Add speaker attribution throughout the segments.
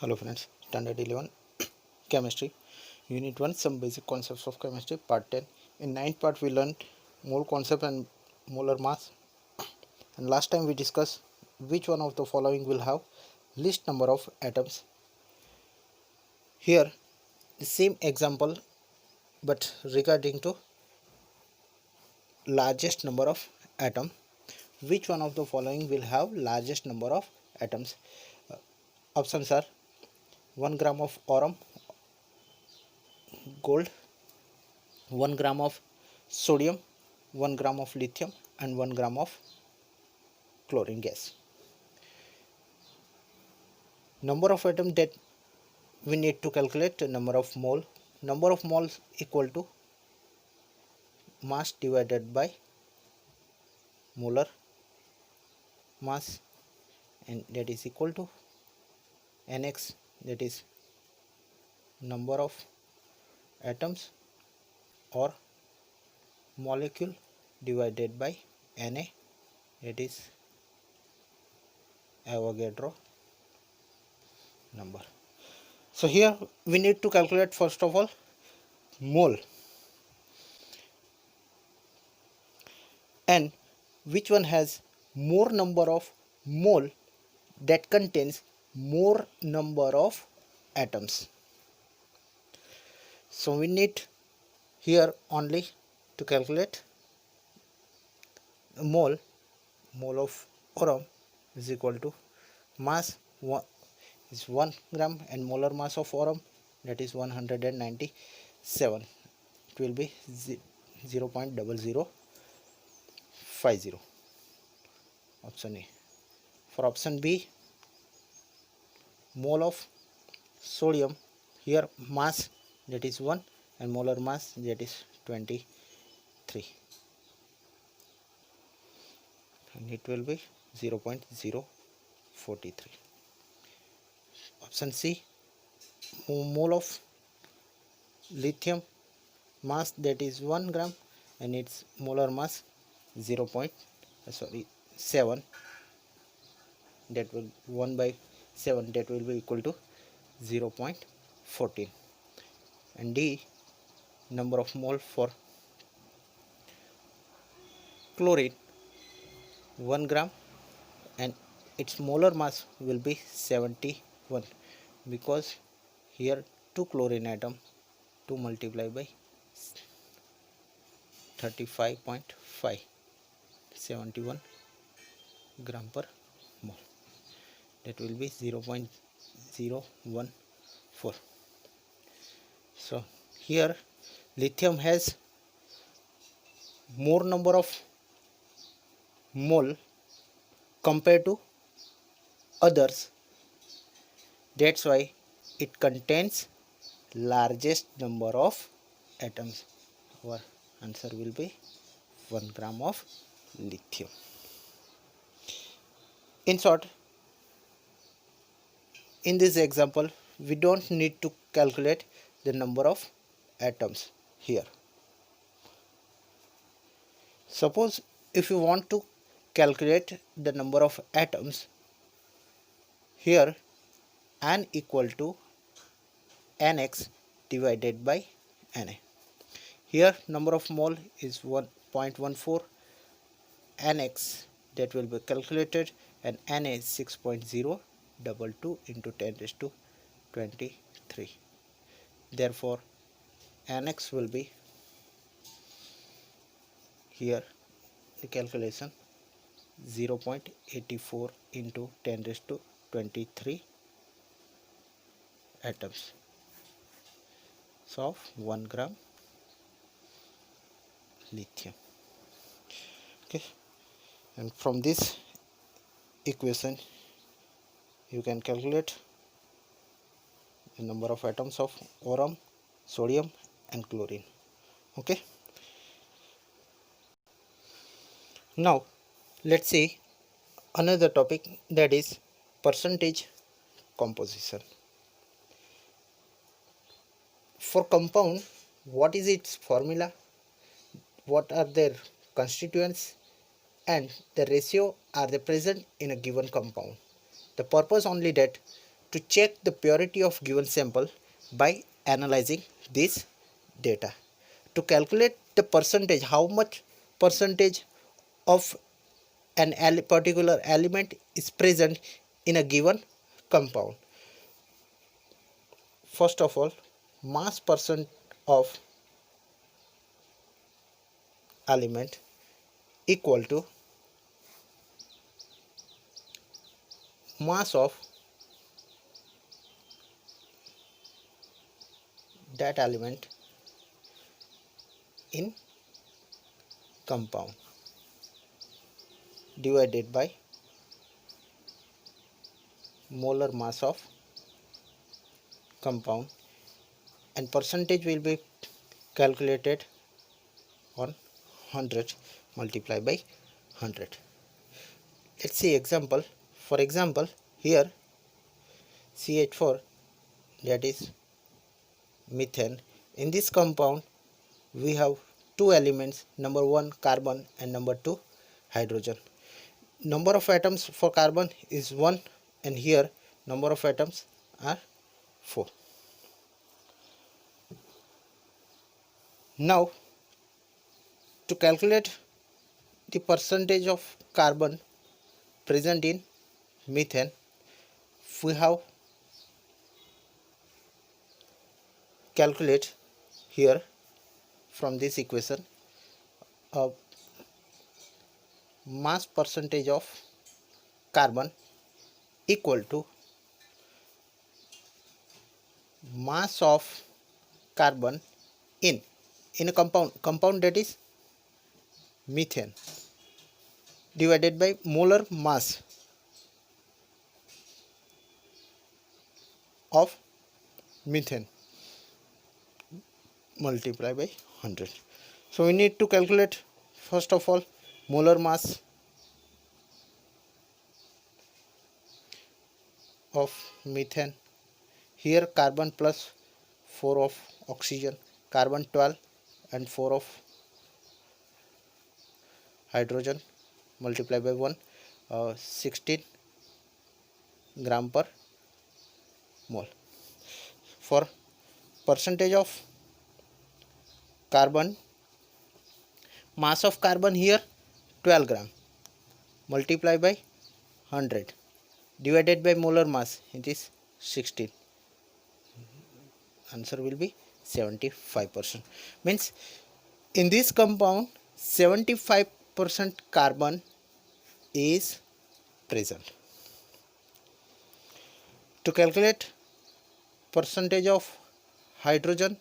Speaker 1: Hello friends, Standard 11 Chemistry, Unit 1 Some Basic Concepts of Chemistry, Part 10. In 9th part we learned mole concept and molar mass, and last time we discussed which one of the following will have least number of atoms. Here the same example but regarding to largest number of atom. Which one of the following will have largest number of atoms? Options are 1 gram of aurum gold, 1 gram of sodium, 1 gram of lithium, and 1 gram of chlorine gas. Number of atoms that we need to calculate: number of mole. Number of moles equal to mass divided by molar mass, and that is equal to nx, that is number of atoms, or molecule divided by Na, that is Avogadro number. So here we need to calculate first of all mole, and which one has more number of mole that contains more number of atoms. So we need here only to calculate mole of aurum is equal to mass is 1 gram, and molar mass of aurum, that is 197. It will be 0.0050. Option A. For option B, mole of sodium, here mass, that is 1, and molar mass, that is 23, and it will be 0.043. Option C, mole of lithium, mass, that is 1 gram, and its molar mass 7, that will 1 by 7, that will be equal to 0.14. And D, number of mole for chlorine, 1 gram, and its molar mass will be 71, because here 2 chlorine atom, 2 multiplied by 35.5, 71 gram per mole, that will be 0.014. So here lithium has more number of mole compared to others, that's why it contains largest number of atoms. Our answer will be 1 gram of lithium. In short, in this example we don't need to calculate the number of atoms here. Suppose if you want to calculate the number of atoms, here n equal to nx divided by Na. Here number of mole is 1.14, nx that will be calculated, and Na is 6.022 into 10 raised to 23. Therefore nx will be, here the calculation, 0.84 into 10 raised to 23 atoms of 1 gram lithium. Okay, and from this equation you can calculate the number of atoms of aurum, sodium, and chlorine. Okay, now let's see another topic, that is percentage composition. For compound, what is its formula, what are their constituents, and the ratio are they present in a given compound. The purpose only that to check the purity of given sample by analyzing this data. To calculate the percentage, how much percentage of an particular element is present in a given compound. First of all, mass percent of element equal to mass of that element in compound divided by molar mass of compound, and percentage will be calculated on 100 multiplied by 100. Let's see example. For example, here CH4, that is methane. In this compound we have two elements, number 1 carbon and number 2 hydrogen. Number of atoms for carbon is 1 and here number of atoms are 4. Now to calculate the percentage of carbon present in methane, we have calculate here from this equation a mass percentage of carbon equal to mass of carbon in a compound that is methane divided by molar mass of methane multiplied by 100. So we need to calculate first of all molar mass of methane. Here carbon plus 4 of oxygen, carbon 12 and 4 of hydrogen multiplied by 1, 16 gram per mole. For percentage of carbon, mass of carbon here 12 gram multiplied by 100 divided by molar mass, it is 16. Answer will be 75%. Means in this compound 75% carbon is present. To calculate percentage of hydrogen,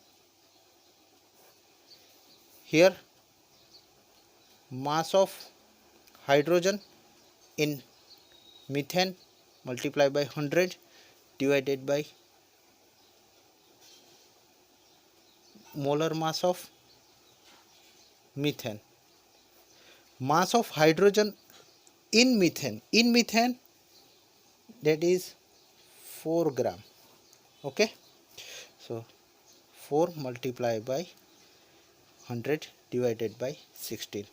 Speaker 1: here mass of hydrogen in methane multiplied by 100 divided by molar mass of methane. Mass of hydrogen in methane that is 4 gram. Okay, so 4 multiplied by 100 divided by 16,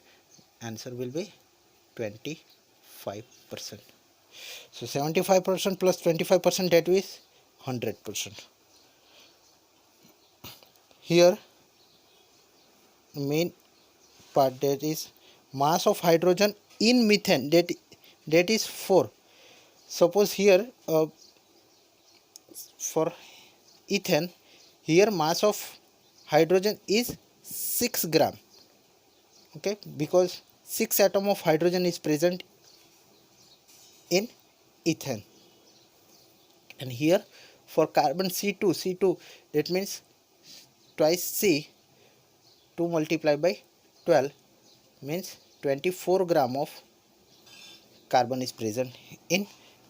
Speaker 1: answer will be 25%. So 75% plus 25%, that is 100%. Here main part, that is mass of hydrogen in methane, that is 4. Suppose here for ethane, here mass of hydrogen is 6 gram. Okay, because 6 atom of hydrogen is present in ethane. And here for carbon C2, that means twice C, 2 multiplied by 12 means 24 gram of carbon is present in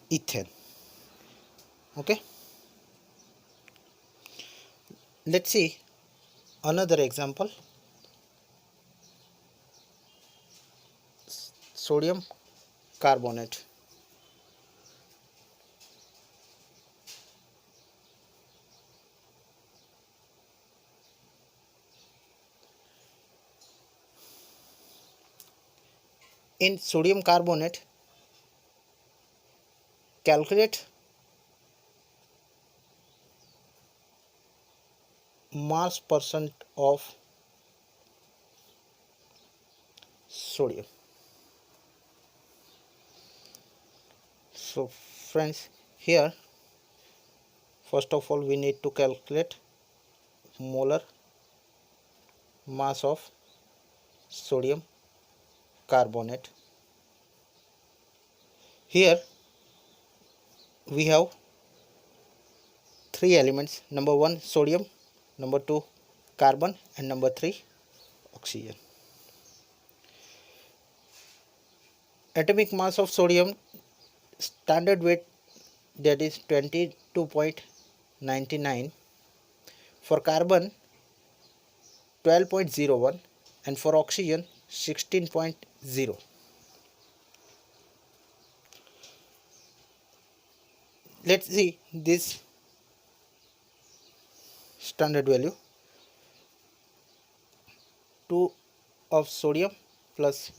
Speaker 1: ethane. Okay, let's see another example. Sodium carbonate. In sodium carbonate, calculate mass percent of sodium. So friends, here first of all we need to calculate molar mass of sodium carbonate. Here we have three elements: number 1 sodium, number 2 carbon, and number 3 oxygen. Atomic mass of sodium standard weight, that is 22.99, for carbon 12.01, and for oxygen 16.0. Let's see this standard value: 2 of sodium plus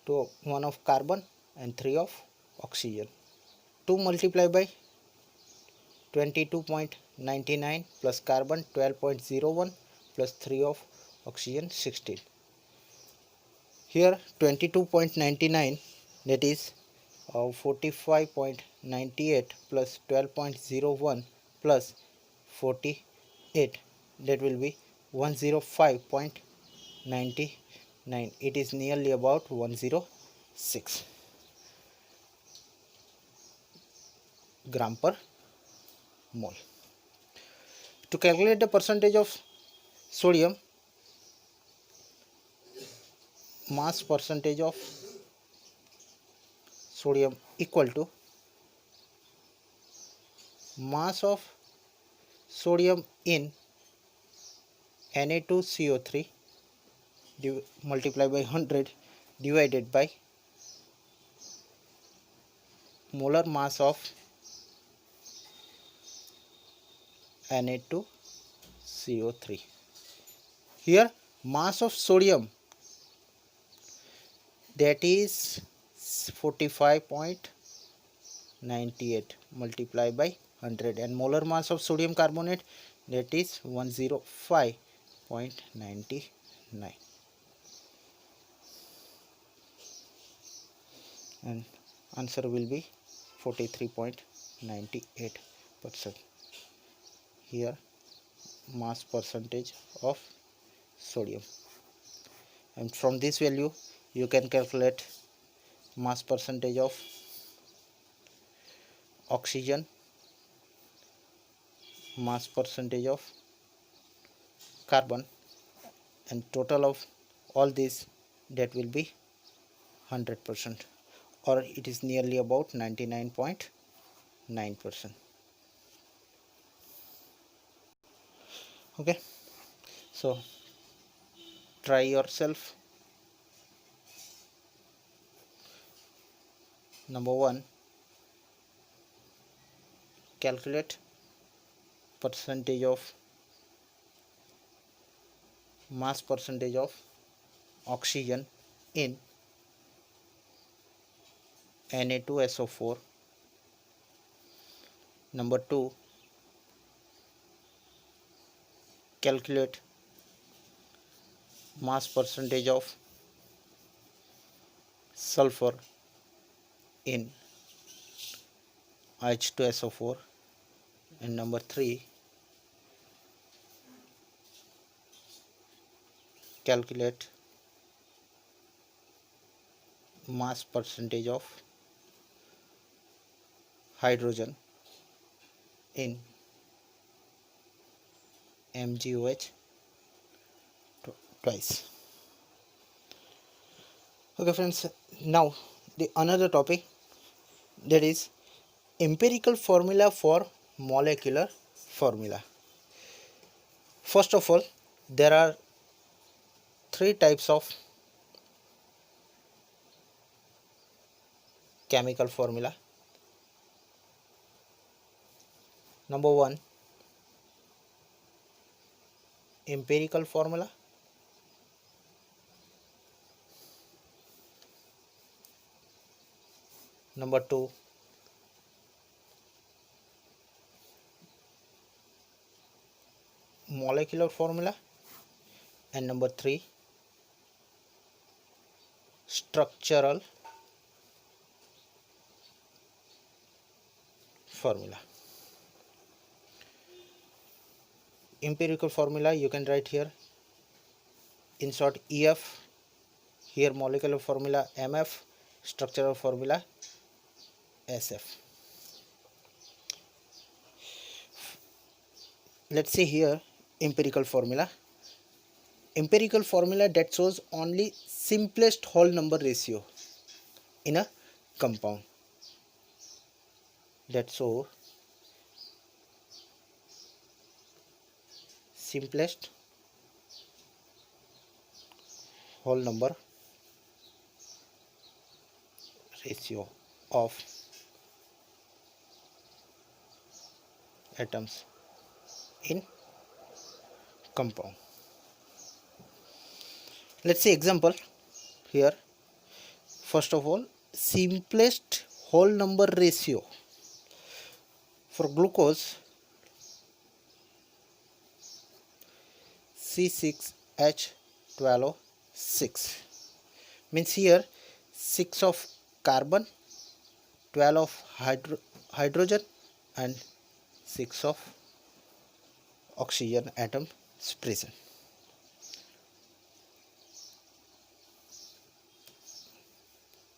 Speaker 1: 1 of carbon and 3 of oxygen. 2 multiplied by 22.99 plus carbon 12.01 plus 3 of oxygen 16. Here 22.99, that is 45.98 plus 12.01 plus 48, that will be 105.99. it is nearly about 106 gram per mole. To calculate the percentage of sodium, mass percentage of sodium equal to mass of sodium in Na2CO3 multiplied by 100 divided by molar mass of Na2CO3. Here mass of sodium, that is 45.98 multiplied by 100, and molar mass of sodium carbonate, that is 105.99, and answer will be 43.98%. Here mass percentage of sodium, and from this value you can calculate mass percentage of oxygen, mass percentage of carbon, and total of all this, that will be 100%, or it is nearly about 99.9%. Okay, so try yourself. Number 1, calculate percentage of mass percentage of oxygen in Na2SO4. Number 2, calculate mass percentage of sulfur in H2SO4. And number 3, calculate mass percentage of hydrogen in MgOH twice. Okay friends, now the another topic, that is empirical formula for molecular formula. First of all, there are three types of chemical formula. Number 1, empirical formula. Number 2, molecular formula, and number 3 structural formula. Empirical formula you can write here in short EF, here molecular formula MF, structural formula SF. Let's see here empirical formula. Empirical formula that shows only simplest whole number ratio in a compound. That show simplest whole number ratio of atoms in compound. Let's see example here. First of all, simplest whole number ratio for glucose C6H12O6 means here 6 of carbon, 12 of hydrogen and 6 of oxygen atom is present.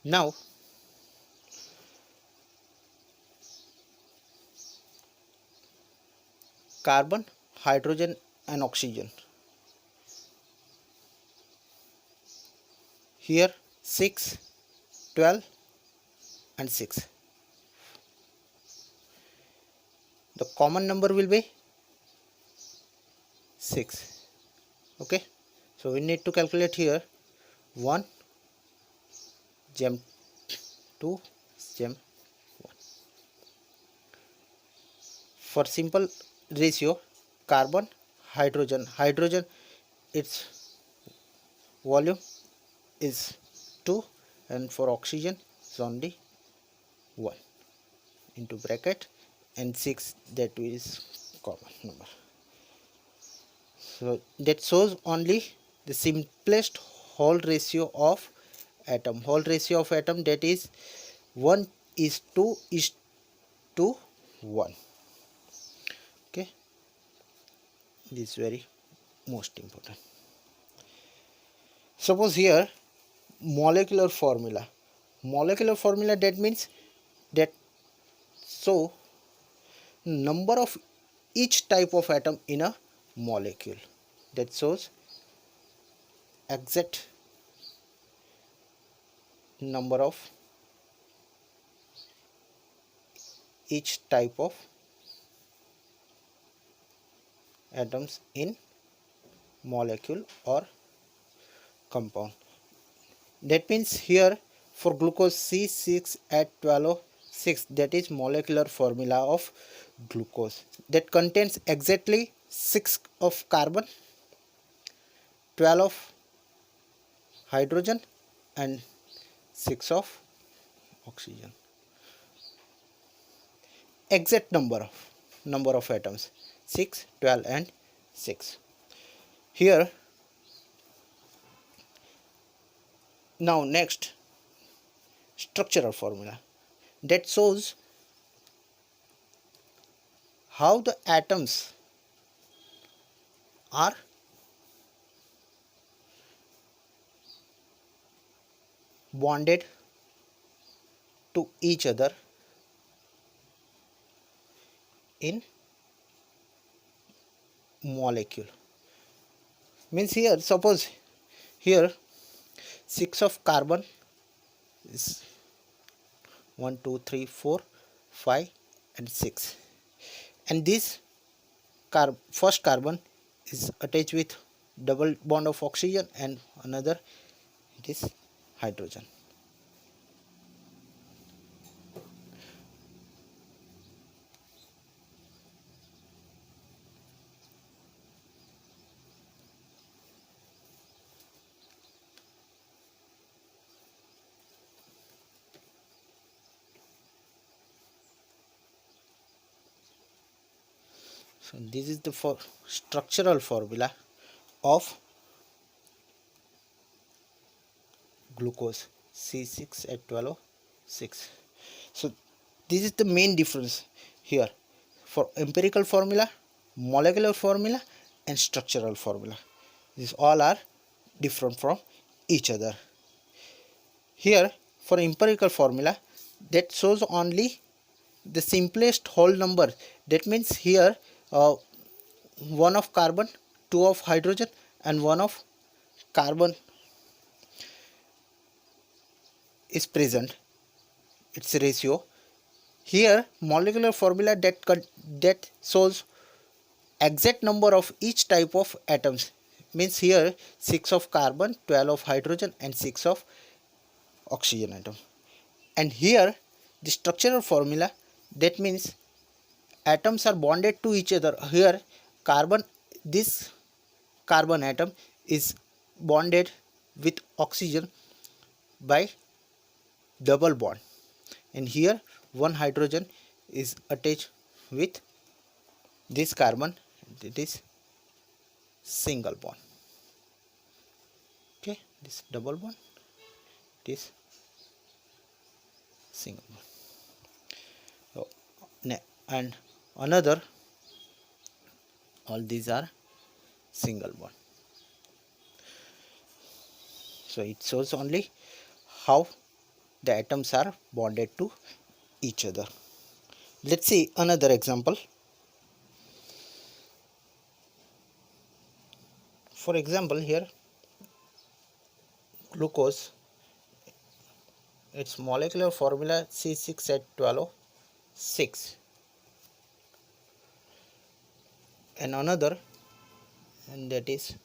Speaker 1: Now carbon, hydrogen and oxygen, here 6, 12 and 6. The common number will be 6. Okay, so we need to calculate here 1 gem 2 gem 1. For simple ratio, carbon, hydrogen its volume is 2 and for oxygen is only 1 into bracket and 6, that is common number. So that shows only the simplest whole ratio of atom. Whole ratio of atom, that is 1:2:1. Okay, this is very most important. Suppose here molecular formula. Molecular formula, that means that so number of each type of atom in a molecule, that shows exact number of each type of atoms in molecule or compound. That means here for glucose C6H12O6, that is molecular formula of glucose, that contains exactly 6 of carbon, 12 of hydrogen and 6 of oxygen. Exact number of atoms 6, 12 and 6. Here now next structural formula, that shows how the atoms are bonded to each other in molecule. Means here suppose here 6 of carbon is 1 2 3 4 5 and 6, and this first carbon is attached with double bond of oxygen and another it is hydrogen. So this is the structural formula of glucose C6H12O6. So this is the main difference here for empirical formula, molecular formula and structural formula. These all are different from each other. Here for empirical formula, that shows only the simplest whole number. That means here 1 of carbon, 2 of hydrogen and 1 of carbon is present, its ratio. Here molecular formula that shows exact number of each type of atoms, means here 6 of carbon, 12 of hydrogen and 6 of oxygen atom. And here the structural formula, that means atoms are bonded to each other. Here carbon, this carbon atom is bonded with oxygen by double bond, and here one hydrogen is attached with this carbon, it is single bond. Okay, this double bond, this single bond. So, and another, all these are single bond. So it shows only how the atoms are bonded to each other. Let's see another example. For example, here glucose, its molecular formula C6H12O6, and another, and that is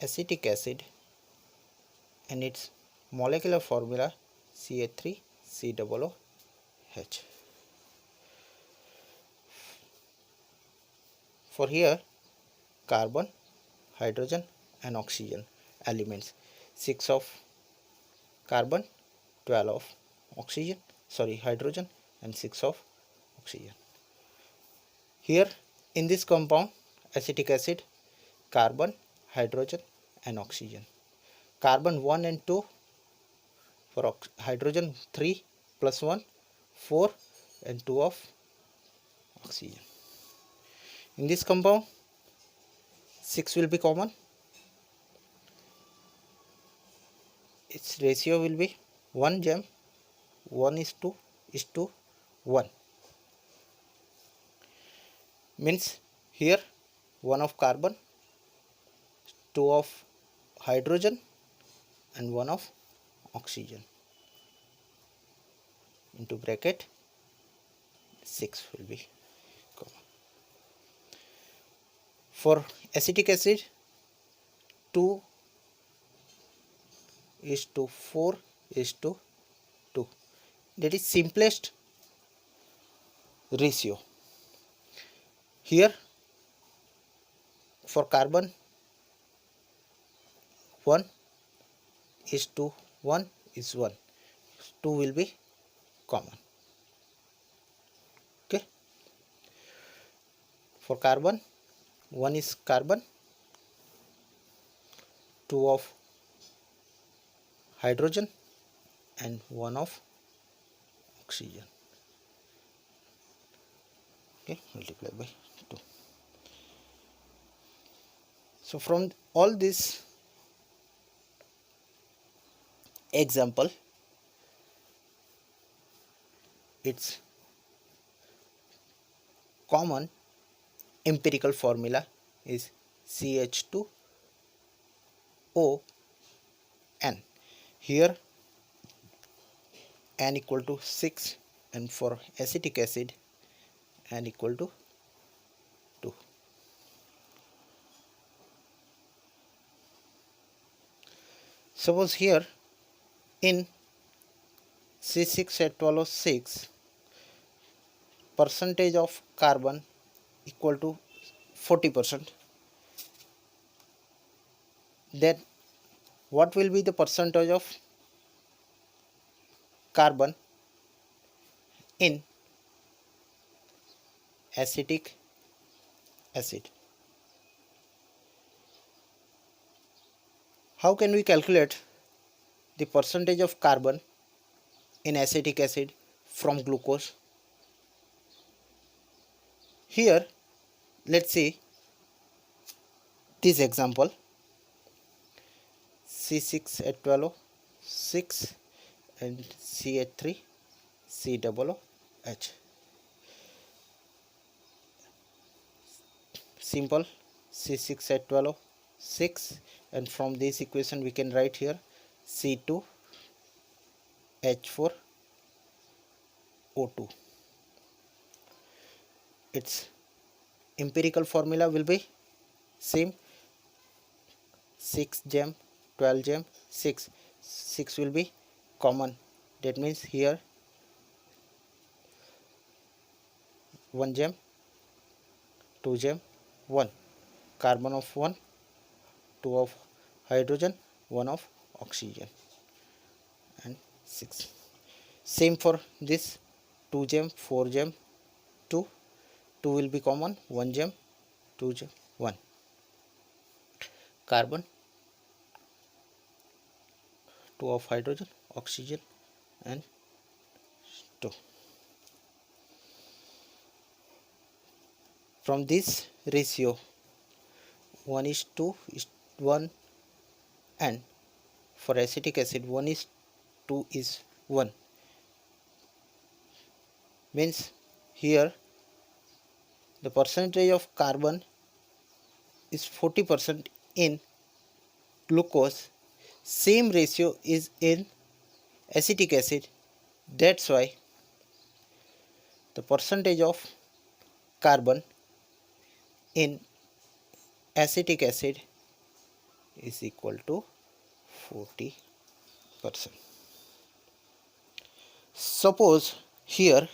Speaker 1: acetic acid, and its molecular formula CH3COOH. For here carbon, hydrogen and oxygen elements, 6 of carbon, 12 of hydrogen and 6 of oxygen. Here in this compound acetic acid, carbon, hydrogen and oxygen. Carbon 1 and 2, for hydrogen 3 plus 1, 4 and 2 of oxygen. In this compound 6 will be common, its ratio will be 1 gem, 1:1, means here 1 of carbon, 2 of hydrogen and 1 of oxygen, into bracket 6 will be common. For acetic acid 2:4:2, that is simplest ratio. Here for carbon 1:1 is 1, 2 will be common. Okay, for carbon 1 is carbon, 2 of hydrogen and 1 of oxygen. Okay, multiply by 2. So from all this example, its common empirical formula is CH2ON. Here N equal to 6, and for acetic acid N equal to 2. Suppose here in C6H12O6, percentage of carbon equal to 40%, then what will be the percentage of carbon in acetic acid. How can we calculate the percentage of carbon in acetic acid from glucose? Here, let's see this example. C6H12O6 and CH3 COOH. Simple, C6H12O6, and from this equation we can write here C2H4O2. Its empirical formula will be same, 6 gem 12 gem 6 will be common. That means here 1 gem 2 gem 1 carbon of 1, 2 of hydrogen, 1 of oxygen, and 6. Same for this 2 gem 4 gem 2 will be common, 1 gem 2 gem 1 carbon, 2 of hydrogen, oxygen, and 2. From this ratio 1:2:1, and for acetic acid 1:2:1, means here the percentage of carbon is 40% in glucose. Same ratio is in acetic acid. That's why the percentage of carbon in acetic acid is equal to 40%. Suppose here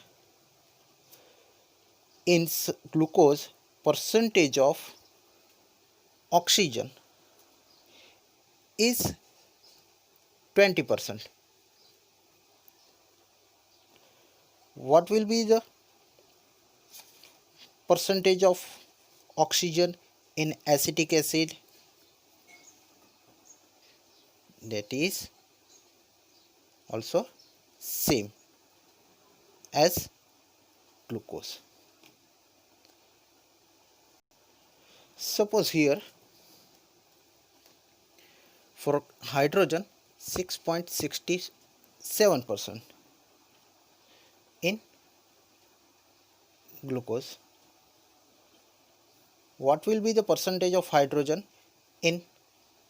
Speaker 1: in glucose percentage of oxygen is 20%. What will be the percentage of oxygen in acetic acid? That is also same as glucose. Suppose here for hydrogen 6.67% in glucose. What will be the percentage of hydrogen in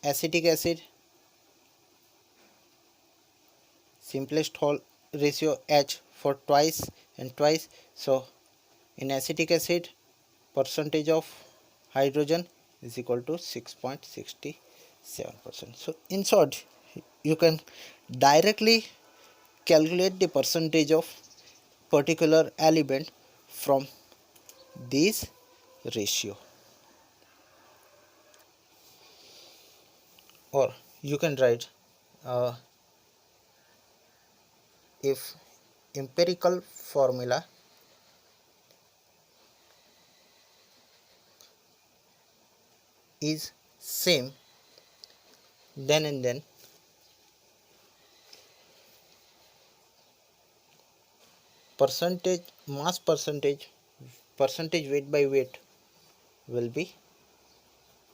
Speaker 1: acetic acid? Simplest whole ratio H for twice and twice. So in acetic acid percentage of hydrogen is equal to 6.67%. So in short, you can directly calculate the percentage of particular element from this ratio, or you can write if empirical formula is same, then and then percentage mass percentage weight by weight will be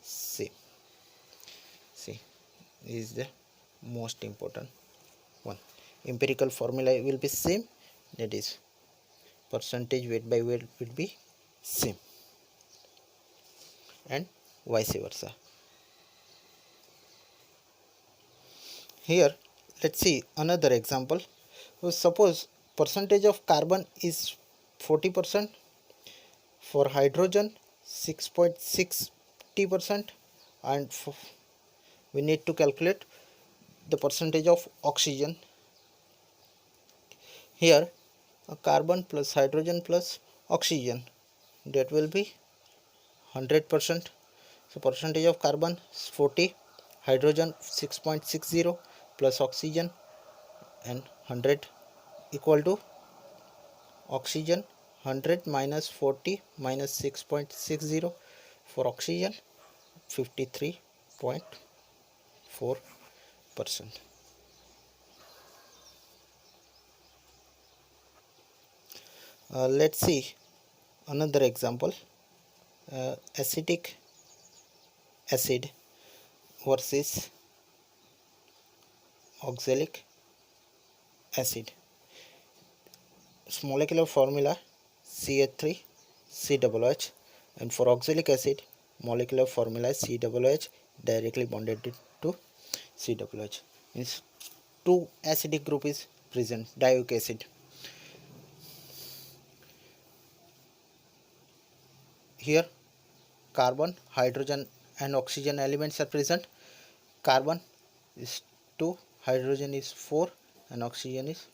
Speaker 1: same. See, this is the most important one. Empirical formula will be same, that is percentage weight by weight will be same, and vice versa. Here let's see another example. Suppose percentage of carbon is 40%, for hydrogen 6.60%, and we need to calculate the percentage of oxygen. Here a carbon plus hydrogen plus oxygen, that will be 100%. So percentage of carbon is 40, hydrogen 6.60 plus oxygen, and 100 equal to oxygen 100 minus 40 minus 6.60 for oxygen 53.4%. Let's see another example. Acetic acid versus oxalic acid. Its molecular formula CH3COOH, and for oxalic acid molecular formula COOH directly bonded to COOH. Means two acidic group is present, dioic acid. Here carbon, hydrogen and oxygen elements are present. Carbon is 2, hydrogen is 4 and oxygen is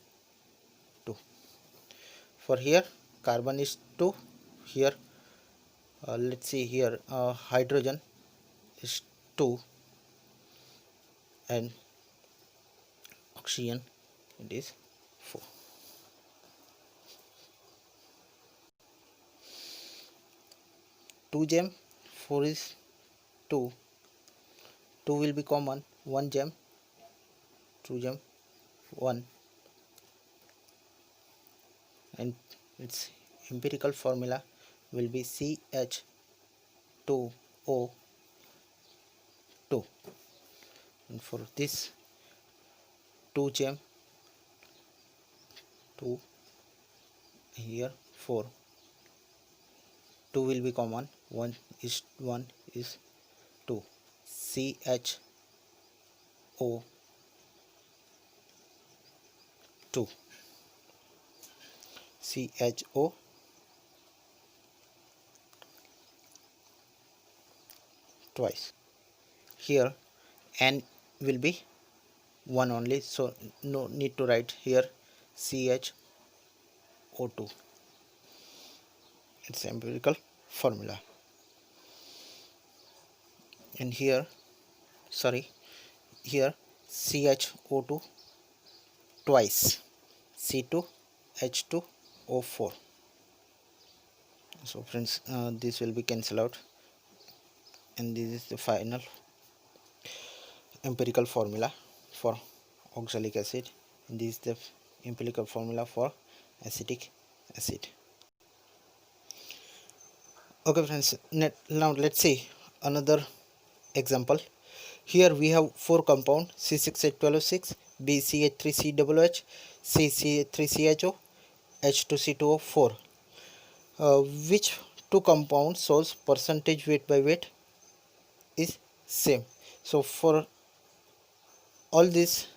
Speaker 1: 2. For here carbon is 2, here let's see here hydrogen is 2 and oxygen it is 4. Two gem, 4 is 2, 2 will be common, 1 gem, 2 gem, 1, and its empirical formula will be CH2O2, and for this 2 gem, 2, here 4, 2 will be common, 1 is 2, CHO2, CHO twice. Here N will be 1 only, so no need to write here CHO2. It's empirical formula. And here here CHO2 twice, C2H2O4. So friends, this will be cancelled out, and this is the final empirical formula for oxalic acid, and this is the empirical formula for acetic acid. Okay friends, now let's see another example. Here we have 4 compound C6H12O6, BCH3COOH, CCH3CHO, H2C2O4. Which two compounds shows percentage weight by weight is same? So for all this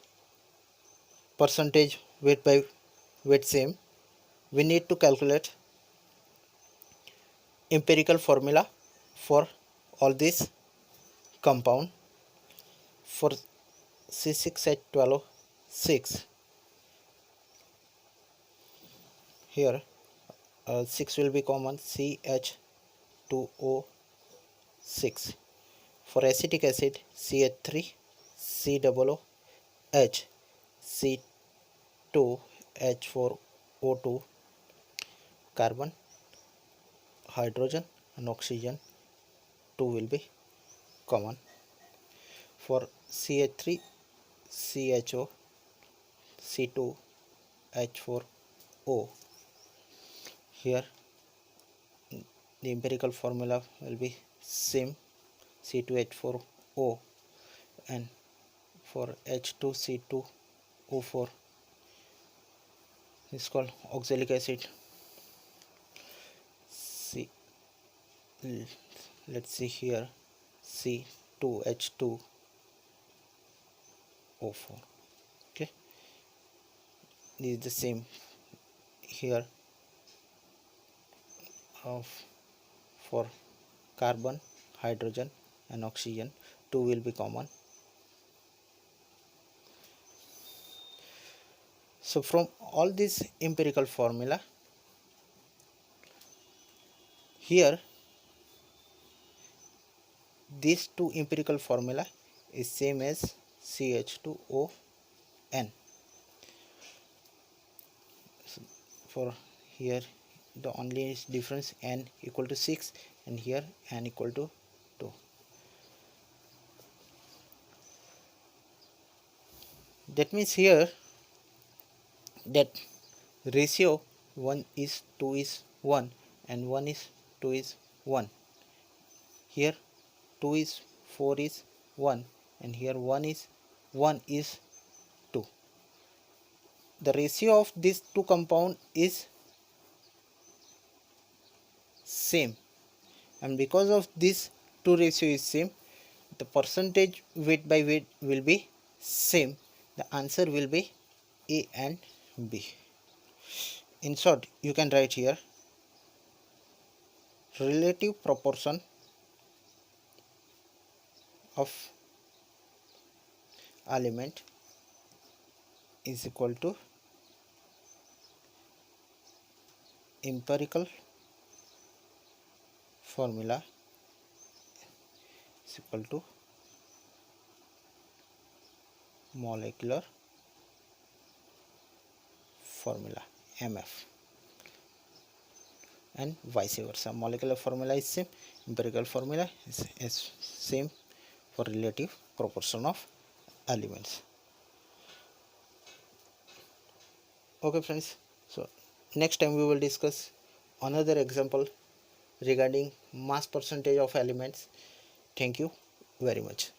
Speaker 1: percentage weight by weight same, we need to calculate empirical formula for all these compound. For C6H12O6, here 6 will be common, CH2O6. For acetic acid CH3COOH, C2H4O2, carbon, hydrogen and oxygen 2 will be common. For CH3CHO, C2H4O, here the empirical formula will be same, C2H4O, and for H2C2O4 is called oxalic acid. Let's see here C2H2O4. Okay, this is the same here for carbon, hydrogen and oxygen 2 will be common. So from all this empirical formula, here these two empirical formula is same as CH2ON. So for here the only difference n equal to 6 and here n equal to 2. That means here that ratio 1 is 2 is 1 and 1 is 2 is 1. Here 2 is 4 is 1 and here 1 is 2. The ratio of these two compound is same, and because of this two ratio is same, the percentage weight by weight will be same. The answer will be A and B. In short, you can write here relative proportion of element is equal to empirical formula is equal to molecular formula MF, and vice versa. Molecular formula is same, empirical formula is same for relative proportion of elements. Okay friends, so next time we will discuss another example regarding mass percentage of elements. Thank you very much.